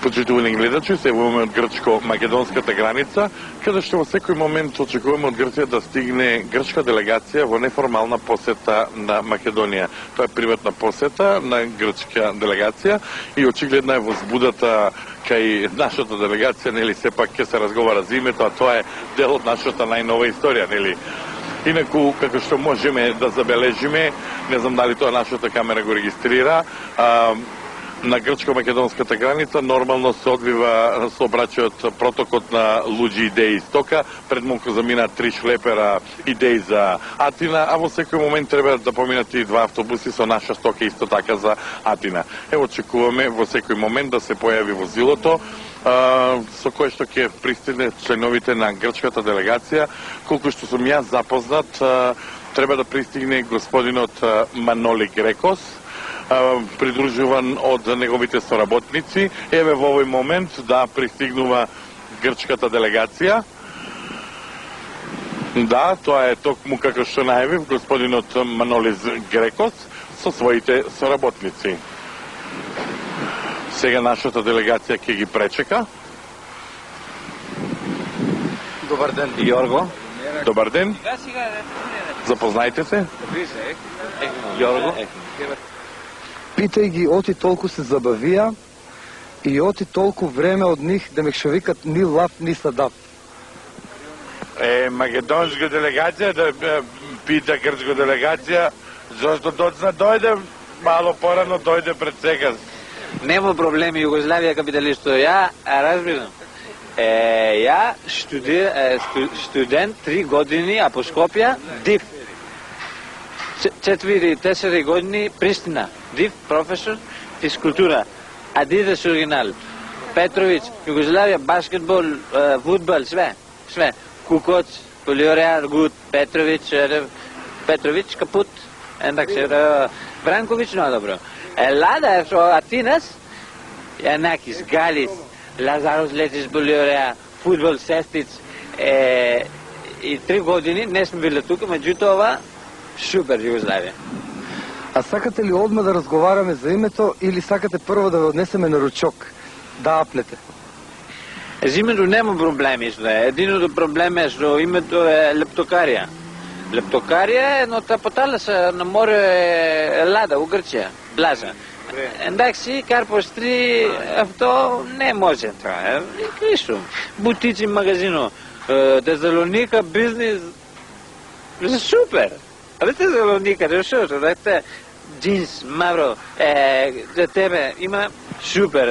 Почитувани гледачи, се евуваме од грчко-македонската граница, каде што во секој момент очекуваме од Грција да стигне грчка делегација во неформална посета на Македонија. Тоа е приватна посета на грчка делегација и очигледно е возбудата кај нашата делегација, нели, сепак ќе се разговара за името, а тоа е дел од нашата најнова историја, нели. Инаку, како што можеме да забележиме, не знам дали тоа нашата камера го регистрира, на грчко-македонската граница нормално се одвива сообраќајот протокот на луѓе, идеи и стока. Пред малку замина 3 шлепера идеи за Атина, а во секој момент треба да поминат и 2 автобуси со наша стока исто така за Атина. Очекуваме во секој момент да се појави возилото со кое што ќе пристигне членовите на грчката делегација. Колку што сум јас запознат, треба да пристигне господинот Маноли Грекос, придружуван од неговите соработници. Еве во овој момент да пристигнува грчката делегација. Да, тоа е токму како што најавив господинот Манолис Грекос со своите соработници. Сега нашата делегација ќе ги пречека. Добар ден, Јорго. Добар ден. Запознајте се. Јорго. Питај ги, оти толку се забавија и оти толку време од нив да ме што викат ни лав, ни садав. Македонска делегација да пита грчка делегација зашто точно дојде мало порано, дојде пред секас. Нема проблеми, Југославија капиталисто. Ја разбирам. Ја студент 3 години, а по Скопје див. 4 години Пристина, див професор физкултура, Адидас оригинал, Петрович, Југославија, баскетбол, фудбал, све. Кукоц, Полиореал, Гуд, Петрович, капут, Бранкович, но добро. Лада со Атинас, Јанакис, Галис, Лазарос, Летис, Полиореа, фудбал, Сестиц, и 3 години не сме били тука, меѓутоа ова супер Југославија. А сакате ли одма да разговараме за името или сакате прво да ве однесеме на ручок, да апнете? За името нема проблеми. Единото проблем е што името е Лептокарија. Лептокарија е едната поталаса на море Лада, у Грција, плажа. Ендакси, Карпостри, авто не може тоа. Кришо. Бутици, магазино, Тезалоника, бизнес, супер. Абе Тезалоника, решото, дайте джинс, мавро, за тебе има супер.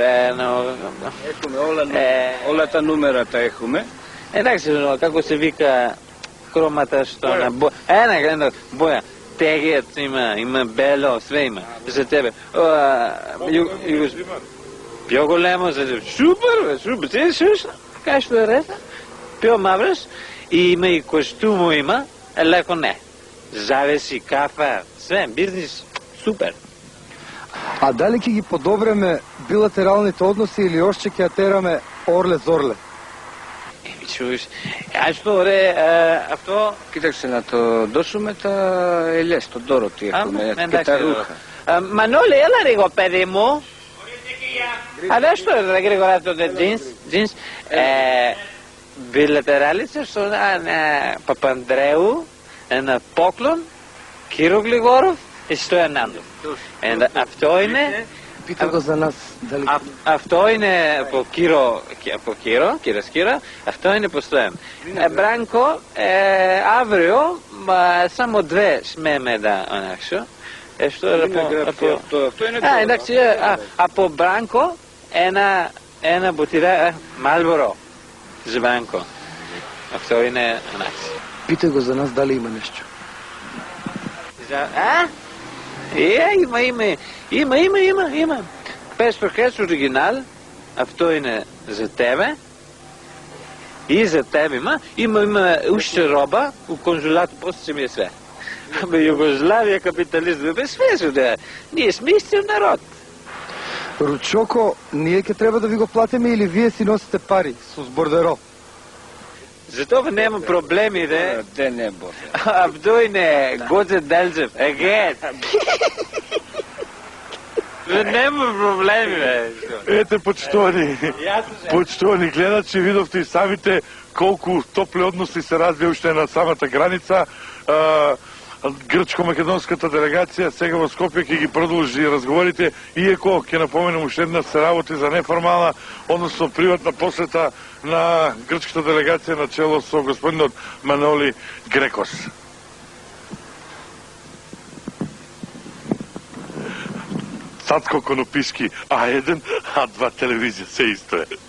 Όλα τα νούμερα τα έχουμε. Εντάξει, како се вика хромата што на боја. Боја. Тегијат има бело, све има. За тебе. Пио големо, супер, супер. Ти слушна? Кај што е реда? Пио мавраш и има и костумо има, леко не. Завеси, кафа, све, бизнес, супер. А дали ќе ги подобреме билатералните односи или още ќе тераме орле-зорле? Чуеш, што авто... Κοίταξε να το δώσουμε τα ελιές, τον τόρο τι έχουμε και τα ρούχα. Μανώλη, έλα λίγο παιδί μου. Αλλά što da γρήγορα αυτό το jeans. Билатералица што на Папандреу, на Поклон, Киро Глигоров и Стојан Нандов. Αυτό είναι... Пита го за нас. Дали... Αυτό είναι από Κύρο, αυτό είναι από Стојан. Μπράνκο, αύριο, само 2 смеме да онакшо. Αυτό είναι το... εντάξει, από Μπράνκο, ένα μποτηρά, Μάλμπορο, Ζβάνκο. Αυτό είναι онакшо. Пита го за нас дали има нешто. Има. Пес пакет оригинал, αυτό είναι за тебе. И за тебе има уште роба у конзулатот, после се ми е све. Абе, Југославија капитализм, бе све се да. Ние сме истин народ. Ручоко, ние ќе треба да ви го платиме или вие си носите пари со бордеро? За това нема проблеми, да? Де не може. Абдојне, Гоце Делчев, егет. Нема проблеми, бе. Ете, почитувани гледачи, видовте и самите колку топли односи се развија уште на самата граница. Грчко-македонската делегација сега во Скопје ќе ги продолжи разговорите, иако ќе напоменам уште една се работи за неформална, односно приватна посета на грчката делегација на чело со господинот Маноли Грекос. Цацко Конопишки, А1, А2 телевизија се исто е.